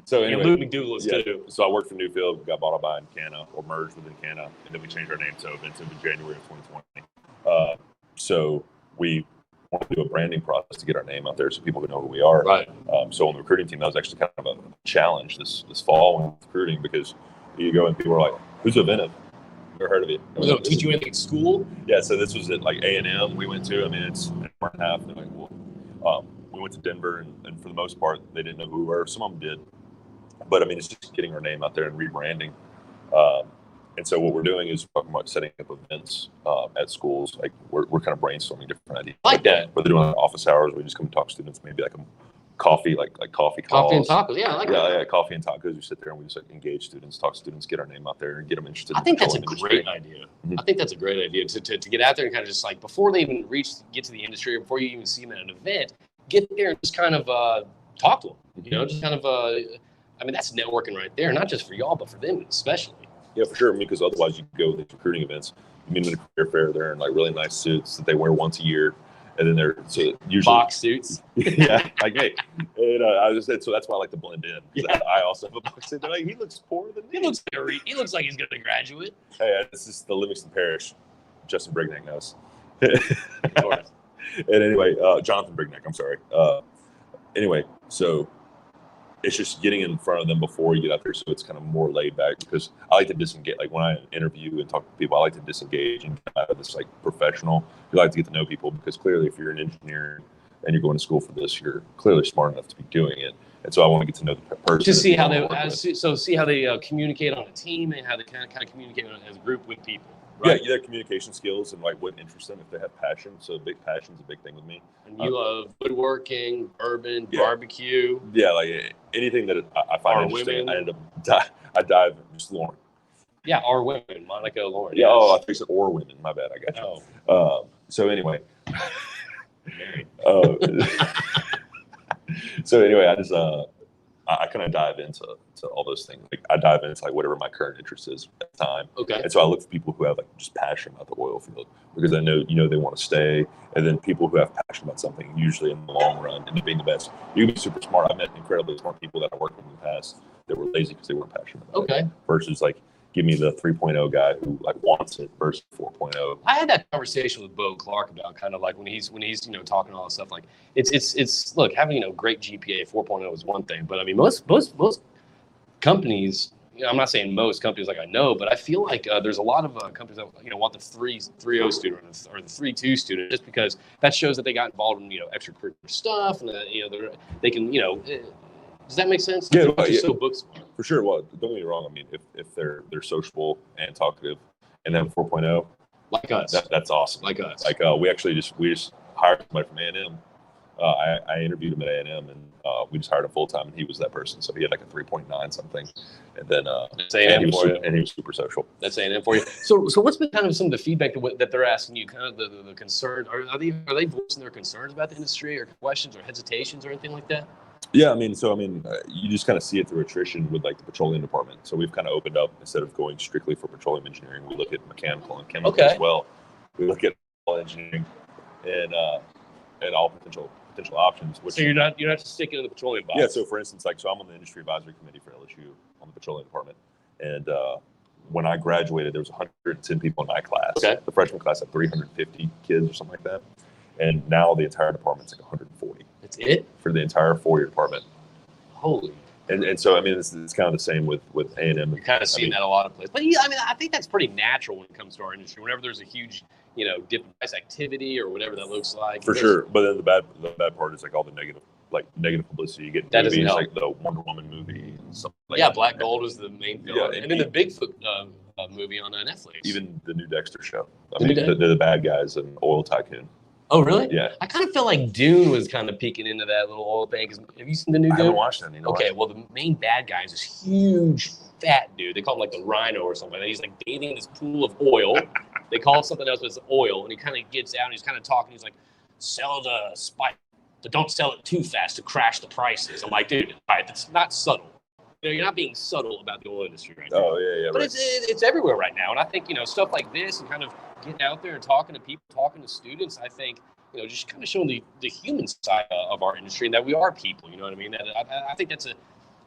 So anyway, Luke McDougal is too. So I worked for Newfield, got bought out by Encana, or merged with Encana, and then we changed our name to Ovintiv in January of 2020. So we want to do a branding process to get our name out there so people can know who we are. Right. So on the recruiting team, that was actually kind of a challenge this fall when recruiting, because you go and people are like, "Who's Ovintiv? Never heard of it." They don't teach you anything at school? Yeah. So this was at like A&M we went to. I mean, it's an hour and a half. They're like, well, we went to Denver, and for the most part, they didn't know who we were. Some of them did, but I mean, it's just getting our name out there and rebranding. And so what we're doing is talking about setting up events at schools. Like we're kind of brainstorming different ideas. Like that. Whether doing office hours, we just come and talk to students, maybe like a coffee, like coffee calls. Coffee and tacos. Yeah, I like that. Yeah, coffee and tacos. We sit there and we just like engage students, talk to students, get our name out there, and get them interested. I think that's a great idea. Mm-hmm. I think that's a great idea to get out there and kind of just like before they even get to the industry, or before you even see them at an event, get there and just kind of talk to them. Just kind of. I mean, that's networking right there, not just for y'all, but for them especially. Yeah, for sure. I mean, because otherwise you go to these recruiting events, you meet them in a career fair, they're in like really nice suits that they wear once a year. And then they're usually box suits. Yeah, like hey, and I just said so that's why I like to blend in. Yeah. I also have a box suit. They're like, he looks poorer than me. He looks like he's going to graduate. Hey, this is the Livingston Parish. Justin Brignac knows. Of course. And anyway, Jonathan Brignac. I'm sorry. Anyway, so it's just getting in front of them before you get out there, so it's kind of more laid back, because I like to disengage. Like when I interview and talk to people, I like to disengage and get out of this like professional. You like to get to know people, because clearly if you're an engineer and you're going to school for this, you're clearly smart enough to be doing it. And so I want to get to know the person. To see how they communicate on a team and how they kind of communicate as a group with people. Right? Yeah, their communication skills and like what interests them, if they have passion. So passion's a big thing with me. And you love woodworking, bourbon, barbecue. Yeah, like anything that I find interesting, women. I dive just Lauren. Yeah, or women, Monica, Lauren. Yeah, I think it's or women. My bad, I got you. Oh. So anyway. So anyway, I kind of dive into all those things. Like I dive into like whatever my current interest is at the time. Okay. And so I look for people who have like just passion about the oil field because I know they want to stay. And then people who have passion about something usually in the long run end up being the best. You can be super smart. I've met incredibly smart people that I worked with in the past that were lazy because they weren't passionate about it. Versus like give me the 3.0 guy who like wants it versus 4.0. I had that conversation with Bo Clark about kind of like when he's talking all this stuff. Like it's look, having great GPA 4.0 is one thing, but I mean most companies. I'm not saying most companies like I know, but I feel like there's a lot of companies that want the 3.0 student or the 3.2 student just because that shows that they got involved in extracurricular stuff and they can does that make sense? Yeah, So book smart. For sure. Well, don't get me wrong. I mean, if they're sociable and talkative, and then 4.0, like us, that's awesome. Like us. Like we just hired somebody from A&M. I interviewed him at A&M, and we just hired him full time, and he was that person. So he had like a 3.9 something, and then and he was super social. That's A&M for you. So what's been kind of some of the feedback that they're asking you? Kind of the concern. Are they voicing their concerns about the industry, or questions, or hesitations, or anything like that? Yeah, I mean, you just kind of see it through attrition with like the petroleum department. So we've kind of opened up instead of going strictly for petroleum engineering, we look at mechanical and chemical as well. We look at all engineering and all potential options. So you're not just sticking to the petroleum box. Yeah. So for instance, so I'm on the industry advisory committee for LSU on the petroleum department, and when I graduated, there was 110 people in my class. Okay. The freshman class had 350 kids or something like that, and now the entire department's like 140. That's it for the entire 4-year department. Holy. And so I mean it's kind of the same with A&M. You're kind of seeing that a lot of places, but yeah, I mean I think that's pretty natural when it comes to our industry. Whenever there's a huge dip in price activity or whatever that looks like. For sure, but then the bad part is like all the negative publicity you get. In that movies, doesn't help. Like the Wonder Woman movie and stuff like that. Black Gold was the main film, and then the Bigfoot movie on Netflix. Even the new Dexter show. I mean, they're the bad guys and oil tycoon. Oh, really? Yeah. I kind of feel like Dune was kind of peeking into that little oil thing. Have you seen the new Dune? I haven't watched that. Okay, well, the main bad guy is this huge, fat dude. They call him like the Rhino or something. And he's like bathing in this pool of oil. They call it something else, but it's oil. And he kind of gets out and he's kind of talking. He's like, sell the spike, but don't sell it too fast to crash the prices. I'm like, dude, all right, that's not subtle. You're not being subtle about the oil industry right now. Oh, yeah. But it's everywhere right now. And I think, stuff like this and kind of getting out there and talking to people, talking to students, I think, just kind of showing the human side of our industry and that we are people, you know what I mean? I think that's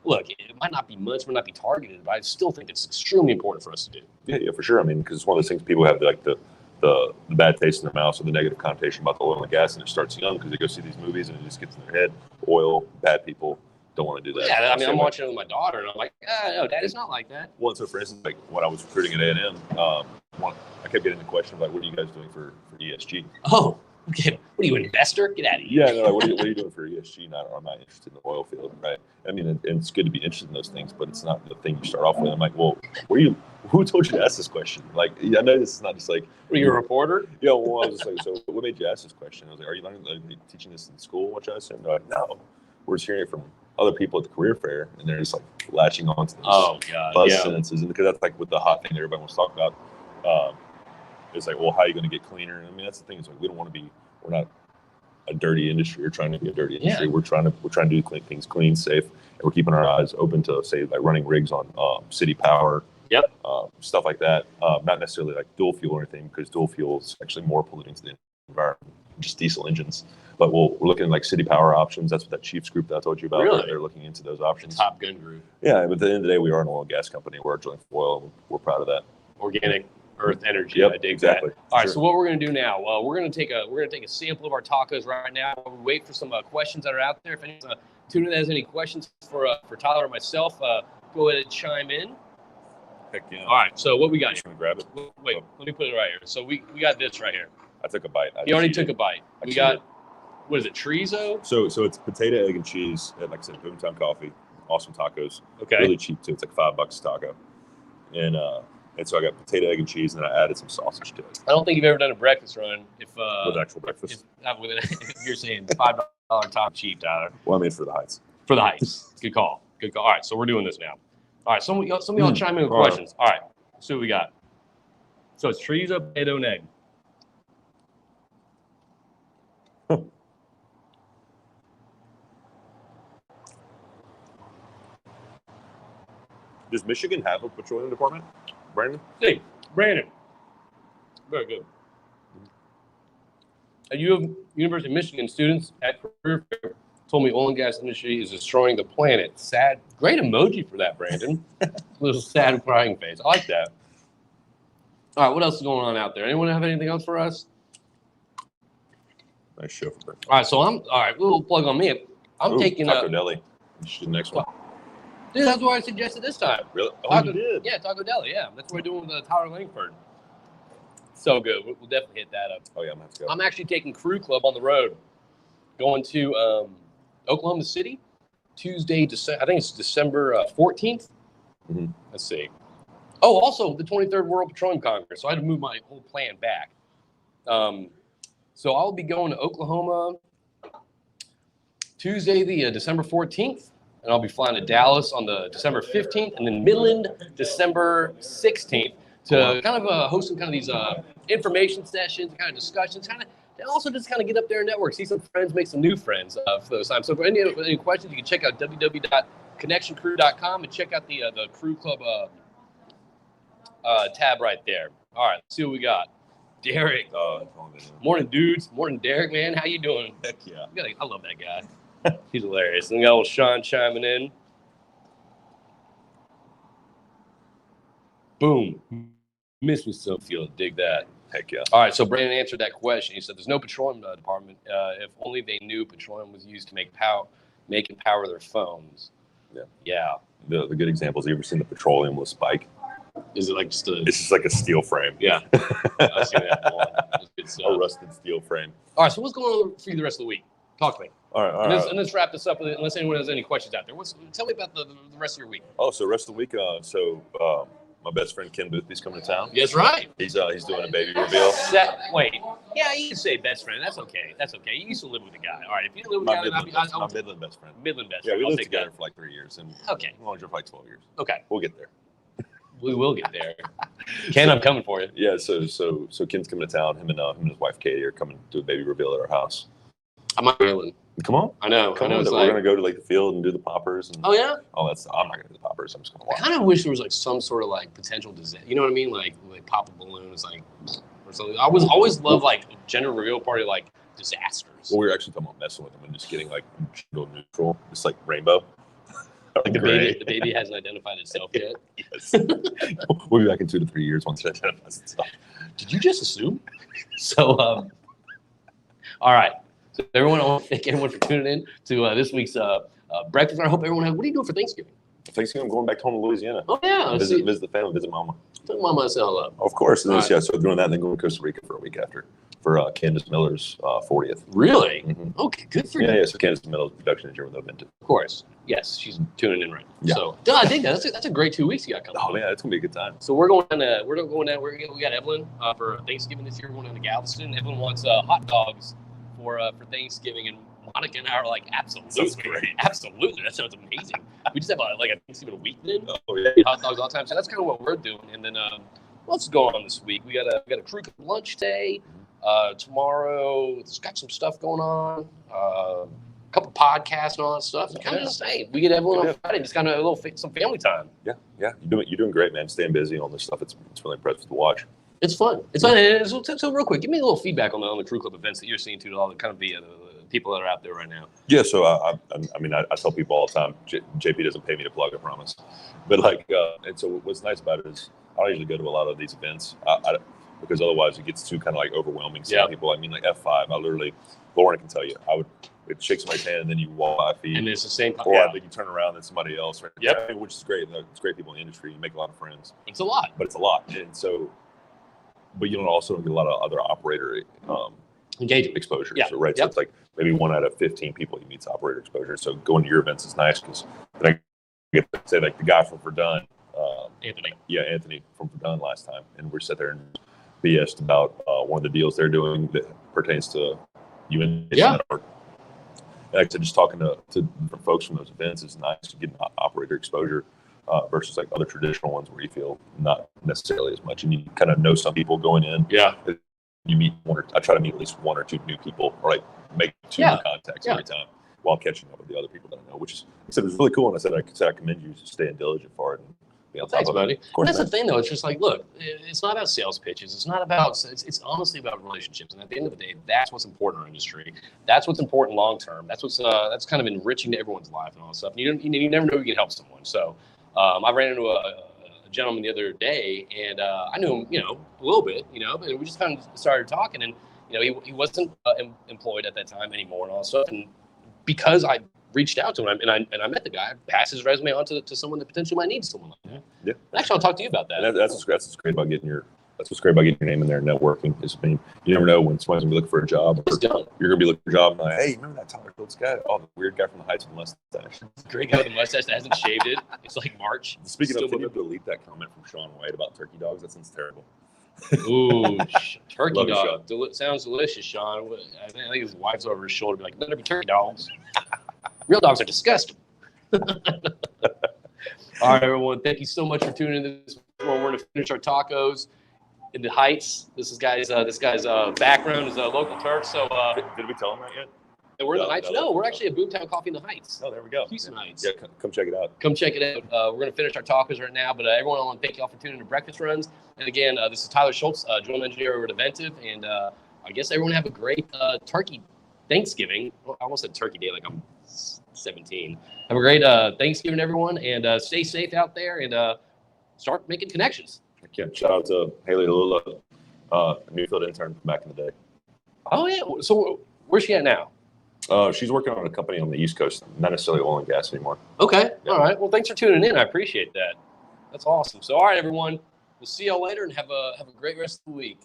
look, it might not be much, might not be targeted, but I still think it's extremely important for us to do. Yeah, for sure. I mean, because it's one of those things people have like the bad taste in their mouth or the negative connotation about the oil and gas, and it starts young because they go see these movies and it just gets in their head. Oil, bad people. Don't want to do that. Yeah, I mean, I'm watching it with my daughter, and I'm like, no, Dad, it's not like that. Well, so for instance, like when I was recruiting at A&M, I kept getting the question like, what are you guys doing for ESG? Oh, okay. What are you, an investor? Get out of here. Yeah, no, like, what are you doing for ESG? I'm not interested in the oil field, right? I mean, and it's good to be interested in those things, but it's not the thing you start off with. I'm like, well, who told you to ask this question? Like, I know this is not just like. Were you a reporter? Yeah, well, I was just like, so what made you ask this question? I was like, are you teaching this in school? What you asking? They're like, no, we're just hearing it from other people at the career fair, and they're just like latching on to those buzz sentences, and because that's like with the hot thing that everybody wants to talk about. It's like, well, how are you going to get cleaner? I mean, that's the thing. It's like we're not a dirty industry. We're trying to be a dirty industry. We're trying to do things clean, safe, and we're keeping our eyes open to say like running rigs on city power. Yep. Stuff like that. Not necessarily like dual fuel or anything, because dual fuel is actually more polluting to the environment, just diesel engines. But we're looking at like city power options. That's what that Chiefs group that I told you about. Really? They're looking into those options. Top Gun group. Yeah, but at the end of the day, we are an oil and gas company. We're drilling for oil, and we're proud of that. Organic Earth energy. Yep, I dig exactly. that. All right, so what we're going to do now? We're going to take a sample of our tacos right now. While we wait for some questions that are out there. If anyone tuning in has any questions for Tyler or myself, go ahead and chime in. Heck yeah. All right, so what we got here? Grab it. Wait, let me put it right here. So we got this right here. I took a bite. You already took a bite. We got, what is it, chorizo? So it's potato, egg, and cheese at, like I said, Boomtown Coffee. Awesome tacos. Okay. Really cheap too. It's like $5 a taco. And so I got potato, egg, and cheese, and then I added some sausage to it. I don't think you've ever done a breakfast run with actual breakfast. If you're saying $5 top cheap, Tyler. Well, I mean for the heights. For the heights. Good call. Good call. All right, so we're doing this now. All right, some of y'all chime in with questions. All right, so what we got. So it's chorizo, potato, and egg. Does Michigan have a petroleum department, Brandon? Hey, Brandon. Very good. At University of Michigan, students at career fair told me oil and gas industry is destroying the planet. Sad. Great emoji for that, Brandon. Little sad crying face. I like that. All right, what else is going on out there? Anyone have anything else for us? Nice show for Brandon. All right, so a little plug on me. I'm taking Taco Deli. You should do the next one. Dude, that's what I suggested this time. Really? Oh, Taco, you did? Yeah, Taco Deli. Yeah, that's what we're doing with Tyler Langford. So good. We'll definitely hit that up. Oh yeah, I'm gonna have to go. I'm actually taking Crew Club on the road, going to Oklahoma City, Tuesday. I think it's December 14th. Mm-hmm. Let's see. Oh, also the 23rd World Petroleum Congress. So I had to move my whole plan back. So I'll be going to Oklahoma Tuesday, the December 14th, and I'll be flying to Dallas on the December 15th, and then Midland December 16th to kind of host some kind of these information sessions, kind of discussions, and also just kind of get up there and network, see some friends, make some new friends for those times. So for any questions, you can check out www.connectioncrew.com and check out the Crew Club tab right there. All right, let's see what we got. Derek. Morning, dudes. Morning, Derek, man. How you doing? Heck yeah. I love that guy. He's hilarious. And we got old Sean chiming in. Boom. Miss me some field. Dig that. Heck yeah. All right, so Brandon answered that question. He said there's no petroleum department. If only they knew petroleum was used to make and power their phones. Yeah. Yeah. The good examples. You ever seen the petroleumless bike? Is it like just a... It's just like a steel frame. Yeah. I've seen that one. That's good stuff. A rusted steel frame. All right, so what's going on for you the rest of the week? Talk to me. All right. And let's wrap this up, unless anyone has any questions out there. Tell me about the rest of your week. Oh, so rest of the week. My best friend Ken Boothby's coming to town. Yes, right. He's doing a baby reveal. Wait. Yeah, you can say best friend. That's okay. You used to live with a guy. All right. If you live with a guy, my Midland best friend. Midland best Yeah, friend. we lived together for like 3 years, and okay, we only for like 12 years. Okay, we'll get there. We will get there. Ken, I'm coming for you. Yeah. So Ken's coming to town. Him and his wife Katie are coming to a baby reveal at our house. I'm not Midland. Come on. I know. We're gonna go to like the field and do the poppers. And oh yeah. Oh, I'm not gonna do the poppers. I'm just gonna watch. I kind of wish there was like some sort of like potential disaster. You know what I mean? Like pop a balloon is like or something. I always love like gender reveal party like disasters. Well, we were actually talking about messing with them and just getting like gender neutral, just like rainbow. Like the baby hasn't identified itself yet. Yes. We'll be back in 2 to 3 years once it identifies itself. Did you just assume? So, all right. So everyone, I want to thank everyone for tuning in to this week's breakfast. I hope everyone has. What are you doing for Thanksgiving? Thanksgiving, I'm going back home to Louisiana. Oh yeah, visit the family, visit Mama. Tell Mama I say hello. Of course, and then, right. Yeah. So doing that, and then going to Costa Rica for a week after for Candace Miller's 40th. Really? Mm-hmm. Okay, good for you. Yeah. So Candace Miller's production engineer with Ovintiv. Of course. Yes, she's tuning in right now. Yeah. So, I think that's a great 2 weeks you got coming. Oh yeah, it's gonna be a good time. So we're going down. We got Evelyn for Thanksgiving this year. We're going down to Galveston. Evelyn wants hot dogs for Thanksgiving, and Monica and I are like, absolutely, absolutely. That sounds amazing. We just have a Thanksgiving week then. Oh yeah. Hot dogs all the time. So that's kind of what we're doing. And then what's going on this week? We got a crew lunch day. Tomorrow, it's got some stuff going on. A couple podcasts and all that stuff. Kind of the same. We get everyone on Friday, just kind of some family time. Yeah. You're doing great, man. Staying busy on this stuff. It's really impressive to watch. It's fun. It's fun. And so real quick, give me a little feedback on the Crew Club events that you're seeing too, all the kind of the people that are out there right now. Yeah, so I tell people all the time, JP doesn't pay me to plug, I promise. But and so what's nice about it is I don't usually go to a lot of these events because otherwise it gets too kind of like overwhelming. Some people, like F5, Lauren can tell you, it shakes my hand and then you walk 5 feet. And it's the same. Or then you turn around and somebody else, right? Yep. Which is great. It's great people in the industry. You make a lot of friends. It's a lot. But it's a lot. And so, but you don't also get a lot of other operator engagement exposure. Yeah. So, right. So it's like maybe 1 out of 15 people you meet's operator exposure. So going to your events is nice because then I get to say like the guy from Verdun. Anthony. Yeah, Anthony from Verdun last time. And we sat there and BS'd about one of the deals they're doing that pertains to UN. Yeah. And like I said, just talking to different folks from those events is nice to get operator exposure versus like other traditional ones where you feel not necessarily as much. And you kind of know some people going in. Yeah. You meet I try to meet at least 1 or 2 new people or like make 2 new contacts every time while catching up with the other people that I know, which is, I said, it was really cool. And I said, I commend you for staying diligent for it. And be on top Thanks, of buddy. it. Of course, And that's man. the thing, though. It's just like, look, it's not about sales pitches. It's not about. It's honestly about relationships. And at the end of the day, that's what's important in our industry. That's what's important long term. That's kind of enriching to everyone's life and all that stuff. And you never know you can help someone. So, I ran into a gentleman the other day, and I knew him, a little bit, but we just kind of started talking, and he wasn't employed at that time anymore and all that stuff. And because I reached out to him and I met the guy, I passed his resume on to someone that potentially might need someone like that. Yeah. And actually, I'll talk to you about that. And that's what's great about getting your name in there and networking. You never know when someone's gonna be looking for a job. It's done. You're gonna be looking for a job and like, hey, remember that Tyler Shoultz guy? Oh, the weird guy from the Heights with the mustache. Great guy with the mustache that hasn't shaved it. It's like March. Speaking Still of, can you with it. delete that comment from Sean White about turkey dogs? That sounds terrible. Ooh, turkey Love you, dog. Sounds delicious, Sean. I think his wife's over his shoulder, be like, "Better be turkey dogs. Real dogs are disgusting." All right, everyone. Thank you so much for tuning in this one. We're gonna finish our tacos in the Heights. This guy's background is a local Turk. So Did we tell him that yet? and we're in the No, Heights. no. No, we're actually at Boomtown Coffee in the Heights. Oh, there we go. Houston Heights. Yeah, come check it out. Come check it out. We're going to finish our tacos right now, but everyone, I want to thank you all for tuning in to Breakfast Runs. And again, this is Tyler Shoultz, Joint Engineer over at Ovintiv, and I guess everyone have a great turkey Thanksgiving. Well, I almost said Turkey Day like I'm 17. Have a great Thanksgiving, everyone, and stay safe out there and start making connections. Again, shout out to Haley DeLula, Newfield intern from back in the day. Oh, yeah. So where's she at now? She's working on a company on the East Coast, not necessarily oil and gas anymore. Okay. Yeah. All right. Well, thanks for tuning in. I appreciate that. That's awesome. So, all right, everyone. We'll see y'all later and have a great rest of the week.